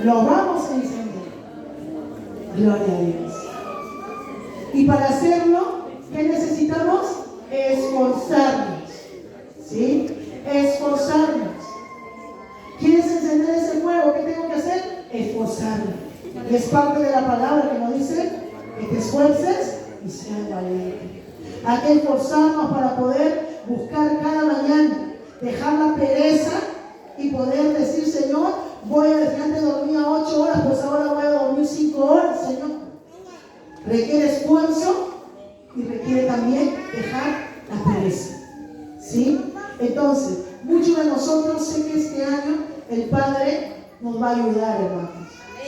Lo vamos a encender. Gloria a Dios. Y para hacerlo, ¿qué necesitamos? Esforzarnos. ¿Sí? Esforzarnos. ¿Quieres encender ese fuego? ¿Qué tengo que hacer? Esforzarme. Y es parte de la palabra que nos dice que te esfuerces y seas valiente. Hay que esforzarnos para poder buscar cada mañana, dejar la pereza y poder decir: Señor, voy a decir, antes dormía 8 horas, pues ahora voy a dormir 5 horas, Señor. Requiere esfuerzo y requiere también dejar la pereza. ¿Sí? Entonces, muchos de nosotros, sé que este año el Padre nos va a ayudar, hermanos.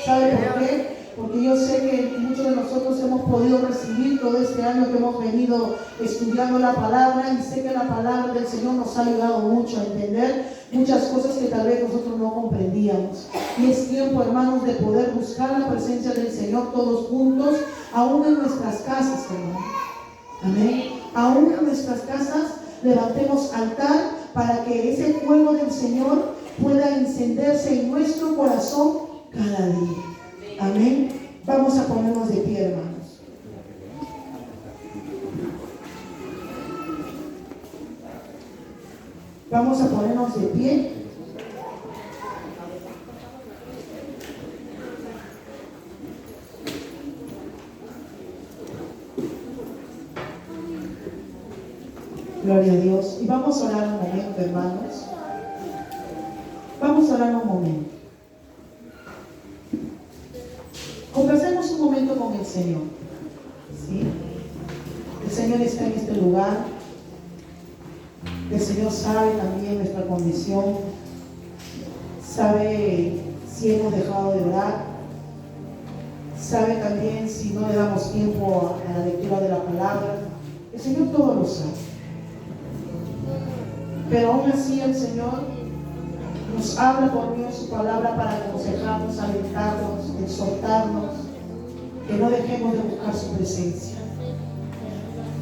¿Sabe por qué? Porque yo sé que muchos de nosotros hemos podido recibir todo este año que hemos venido estudiando la palabra, y sé que la palabra del Señor nos ha ayudado mucho a entender muchas cosas que tal vez nosotros no comprendíamos. Y es tiempo, hermanos, de poder buscar la presencia del Señor todos juntos, aún en nuestras casas, hermanos. Amén. Aún en nuestras casas levantemos altar para que ese fuego del Señor pueda encenderse en nuestro corazón cada día. Amén. Vamos a ponernos de pie, hermanos. Vamos a ponernos de pie. Gloria a Dios. Y vamos a orar un momento, hermanos. Vamos a orar un momento. Conversemos un momento con el Señor. ¿Sí? El Señor está en este lugar. El Señor sabe también nuestra condición. Sabe si hemos dejado de orar. Sabe también si no le damos tiempo a la lectura de la palabra. El Señor todo lo sabe. Pero aún así el Señor nos habla por medio de su palabra para aconsejarnos, alentarnos, exhortarnos, que no dejemos de buscar su presencia.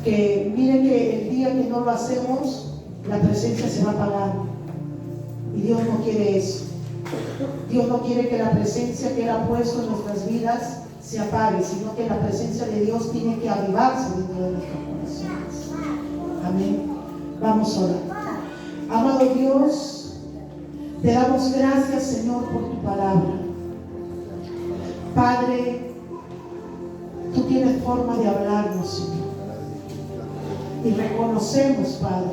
Que miren que el día que no lo hacemos, la presencia se va apagando. Y Dios no quiere eso. Dios no quiere que la presencia que Él ha puesto en nuestras vidas se apague, sino que la presencia de Dios tiene que avivarse dentro de nuestros corazones. Amén. Vamos a orar. Amado Dios, te damos gracias, Señor, por tu palabra. Padre, tú tienes forma de hablarnos, Señor. Y reconocemos, Padre,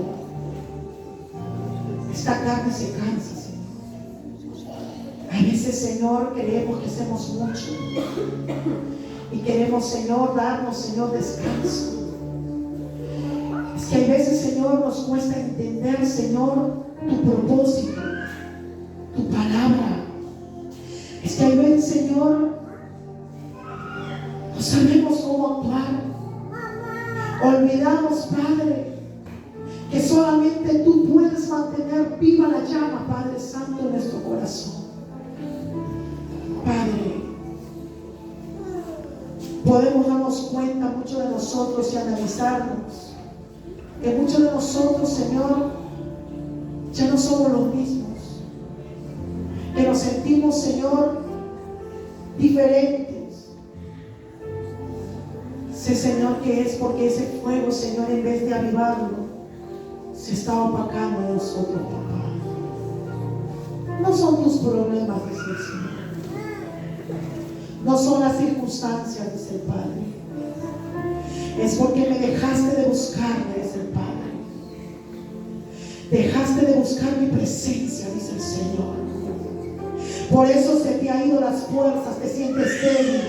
esta carne se cansa, Señor. A veces, Señor, creemos que hacemos mucho. Y queremos, Señor, darnos, Señor, descanso. Es que hay veces, Señor, nos cuesta entender, Señor, tu propósito, tu palabra. Es que hay veces, Señor, no sabemos cómo actuar. Olvidamos, Padre, que solamente tú puedes mantener viva la llama, Padre Santo, en nuestro corazón. Padre, podemos darnos cuenta, muchos de nosotros, y analizarnos, que muchos de nosotros, Señor, ya no somos los mismos, que nos sentimos, Señor, diferentes. Sé, Señor, que es porque ese fuego, Señor, en vez de avivarlo, se está opacando de nosotros, papá. No son tus problemas, dice el Señor. No son las circunstancias, dice el Padre. Es porque me dejaste de buscarme, dice el Padre. Dejaste de buscar mi presencia, dice el Señor. Por eso se te han ido las fuerzas, te sientes débil.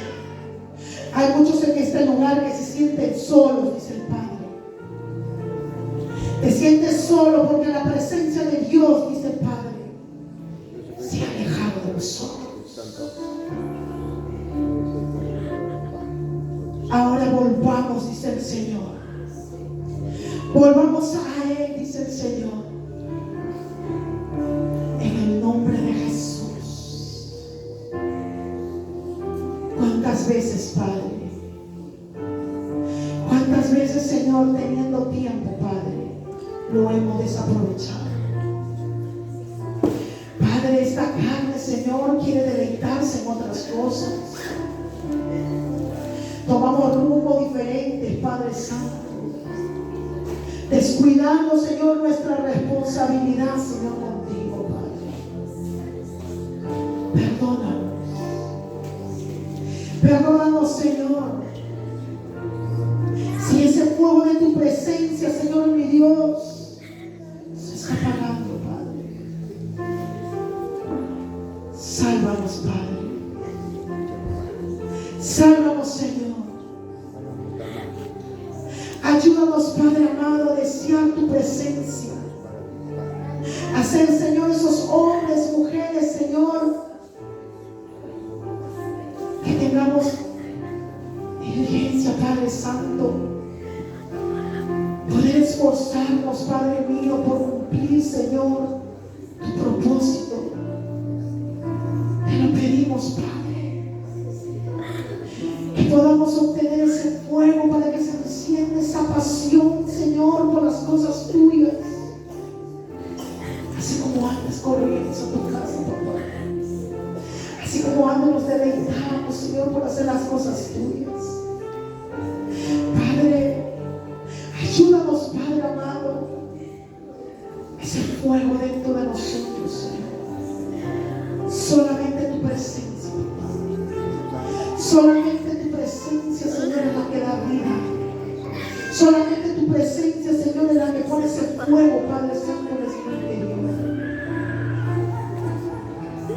Hay muchos en este lugar que se sienten solos, dice el Padre. Te sientes solo porque la presencia de Dios, dice el Padre, se ha alejado de nosotros. Ahora volvamos, dice el Señor. Volvamos a Él, dice el Señor. En el nombre de Jesús. ¿Cuántas veces, Padre? ¿Cuántas veces, Señor, teniendo tiempo, Padre, lo hemos desaprovechado? Padre, esta carne, Señor, quiere deleitarse en otras cosas. Tomamos rumbo diferentes, Padre Santo. Descuidando, Señor, nuestra responsabilidad, Señor, contigo, Padre. Perdónanos. Perdónanos, Señor. Si ese fuego de tu presencia, Señor, mi Dios, se está apagando, Padre. Sálvanos, Padre. Sálvanos, Señor. Ayúdanos, Padre amado, a desear tu presencia. A ser, Señor, esos hombres, mujeres, Señor, que tengamos diligencia, Padre Santo. Poder esforzarnos, Padre mío, por cumplir, Señor, tu propósito. Te lo pedimos, Padre. Que podamos obtener ese fuego para que se encienda esa pasión, Señor, por las cosas tuyas. Así como antes corriendo a tu casa, papá. Así como antes nos deleitamos, Señor, por hacer las cosas tuyas. Padre, ayúdanos, Padre amado. Ese fuego dentro de nosotros, Señor. Solamente tu presencia, papá. Solamente tu presencia, Señor, es la que da vida. Solamente tu presencia, Señor, es la que pone ese fuego, Padre Santo, en nuestro interior.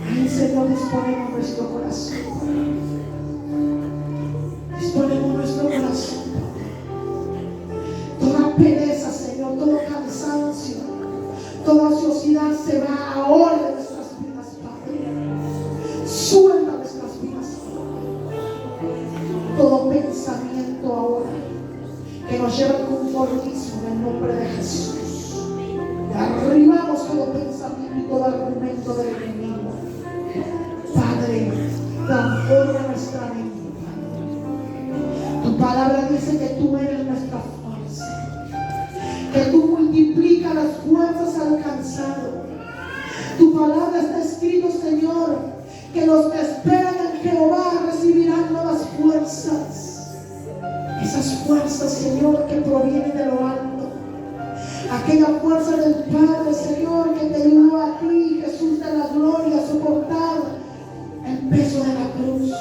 Ahí, Señor, disponemos nuestro corazón. nos lleva al conformismo en el nombre de Jesús. Derribamos todo pensamiento y todo argumento del enemigo. Padre, transforma nuestra mente. Tu palabra dice que tú eres nuestra fuerza, que tú multiplicas las fuerzas alcanzadas. Tu palabra está escrito, Señor, que los que esperan en Jehová recibirán nuevas fuerzas. Esas fuerzas, Señor, que provienen de lo alto. Aquella fuerza del Padre, Señor, que te ayudó a ti, Jesús de la gloria, a soportar el peso de la cruz.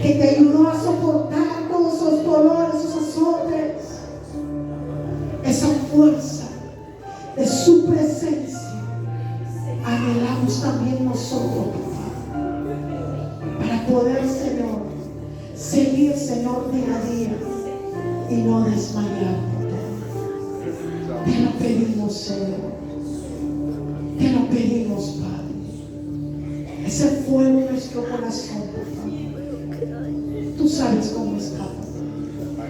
Que te ayudó a soportar todos esos dolores, esos azotes. Esa fuerza de su presencia anhelamos también nosotros, papá, para poder, Señor, seguir, Señor, día a día y no desmayar. Te lo pedimos, Señor. Te lo pedimos, Padre. Ese fuego en nuestro corazón, papá. Tú sabes cómo está, papá.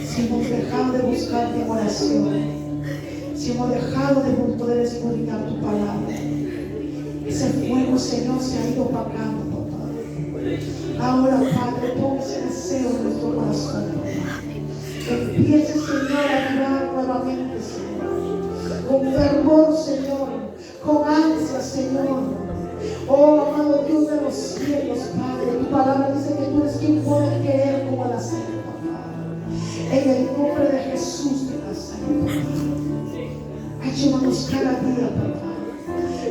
Si hemos dejado de buscarte en oración, si hemos dejado de poder escudriñar tu palabra, ese fuego, Señor, se ha ido apagando, papá. Ahora, Padre, pon ese deseo en nuestro corazón, papá. Empiece, Señor, a avivar nuevamente, Señor, con fervor, Señor, con ansia, Señor. Oh, amado Dios de los cielos, Padre, tu palabra dice que tú eres quien puede querer como la sed, papá. En el nombre de Jesús de Nazaret, papá. Ayúdanos cada día, papá,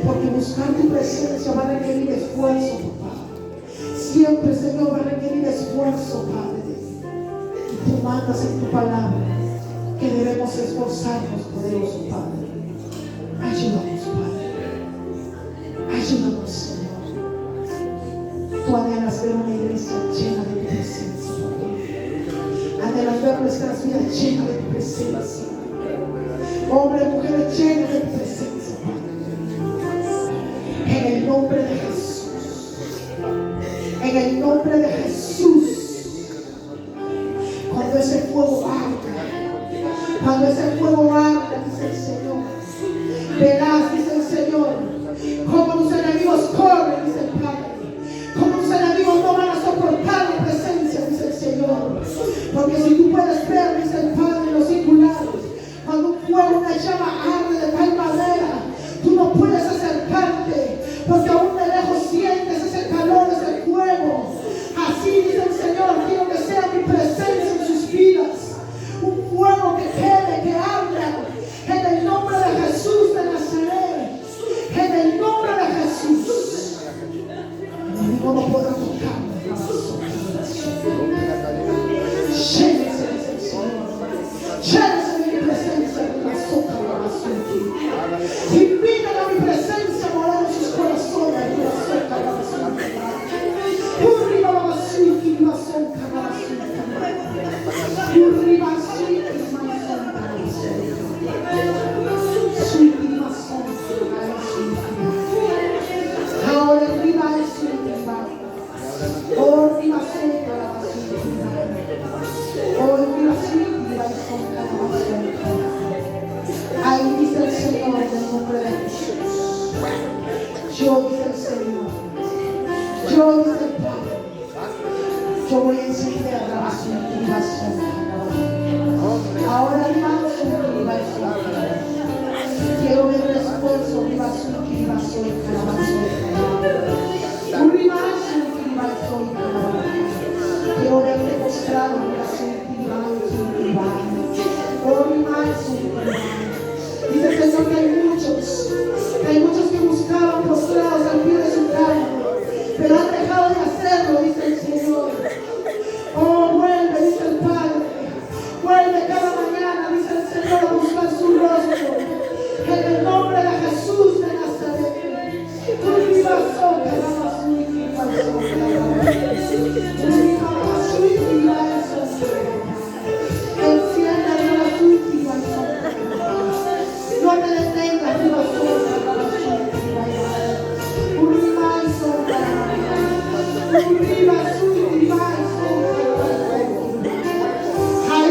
porque buscar tu presencia va a requerir esfuerzo, papá. Siempre, Señor, va a requerir esfuerzo, Padre. Tú mandas en tu palabra que debemos esforzarnos, poderoso Padre. Ayúdanos, Padre. Ayúdanos, Señor. Tú anhelas ver una iglesia llena de tu presencia, Padre. Anhelas ver nuestras vidas llenas de tu presencia. Hombres y mujeres llenas de tu presencia, Padre. En el nombre de Jesús. En el nombre de Jesús. Cuando ese fuego arda, dice el Señor, verás, dice el Señor, como tus enemigos corren, dice el Padre, como tus enemigos no van a soportar la presencia, dice el Señor, porque si tú puedes ver, dice el Padre, los singulares, cuando un fuego, una llama arde de tal manera, tú no puedes acercarte, porque aún de lejos sientes ese calor, ese fuego. Así dice el Señor, quiero que sea mi presencia en sus vidas, un fuego que quede, que arda, en el nombre de Jesús de Nazaret, en el nombre de Jesús. El enemigo no podrá tocarme. Llénese, dice el Señor, llénese de mi presencia, de la sopa de la basura. Invitan a mi presencia a morar en sus corazones, de la sopa de la basura. Urriba la basura, y la sopa de la basura. Urriba la basura, y la sopa de la basura. Suiti la sopa de la basura. Ahora arriba es suiti. Oh, arriba sopa la basura. Oh, arriba suiti la sopa de la basura. Ahí dice el Señor en el nombre de Jesús. Yo, dice el Señor, yo, dice el Padre, yo voy a encender la basura y la sombra. Ahora, hermano, quiero ver el esfuerzo y la basura y la sombra. Quiero verte postrado en la sombra. Dice el Señor que hay muchos que buscaban postrados al pie de su carne, pero han dejado de hacerlo, dice el Señor. Oh, vuelve, dice el Padre, vuelve cada mañana, dice el Señor, a buscar su rostro, en el nombre de Jesús de Nazaret. No te detengas, ahí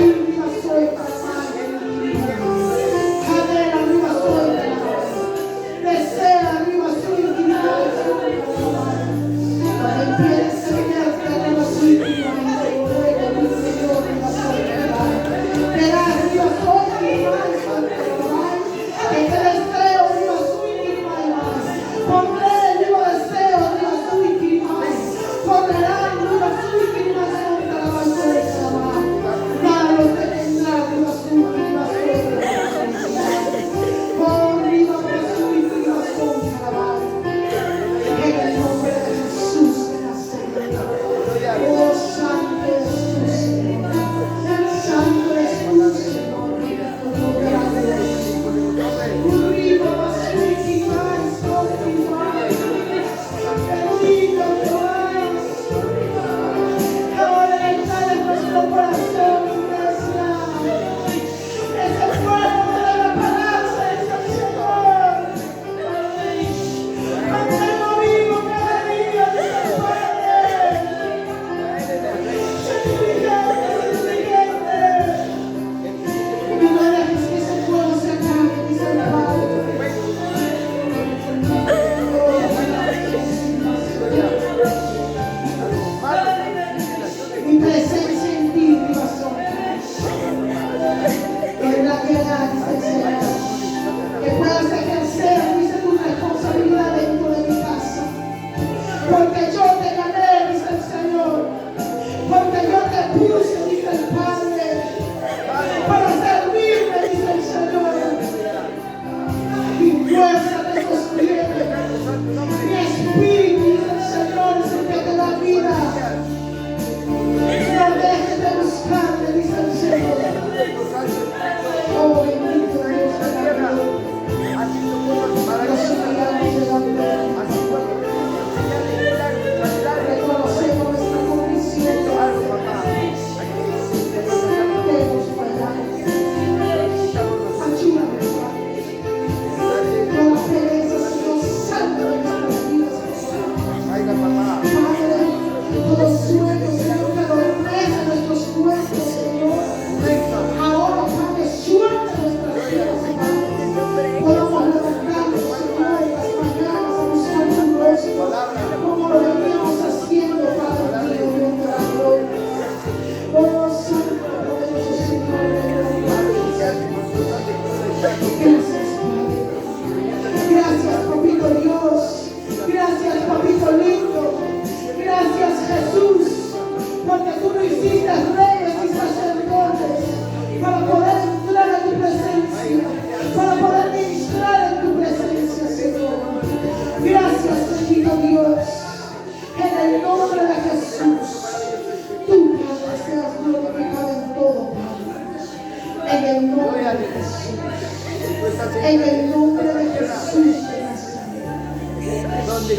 En el nombre de Jesús de Nazaret.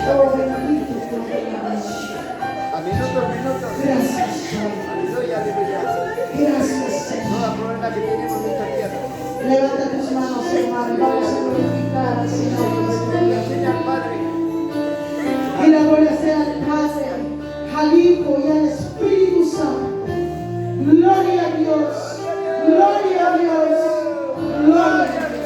Oh, bendito tu nombre. Gracias, Padre. Gracias, Señor. Levanta tus manos, hermano. Vamos a glorificar al Señor. Y la gloria sea al Padre, al Hijo y al Espíritu Santo. Gloria a Dios. Gloria a Dios. Gloria a Dios.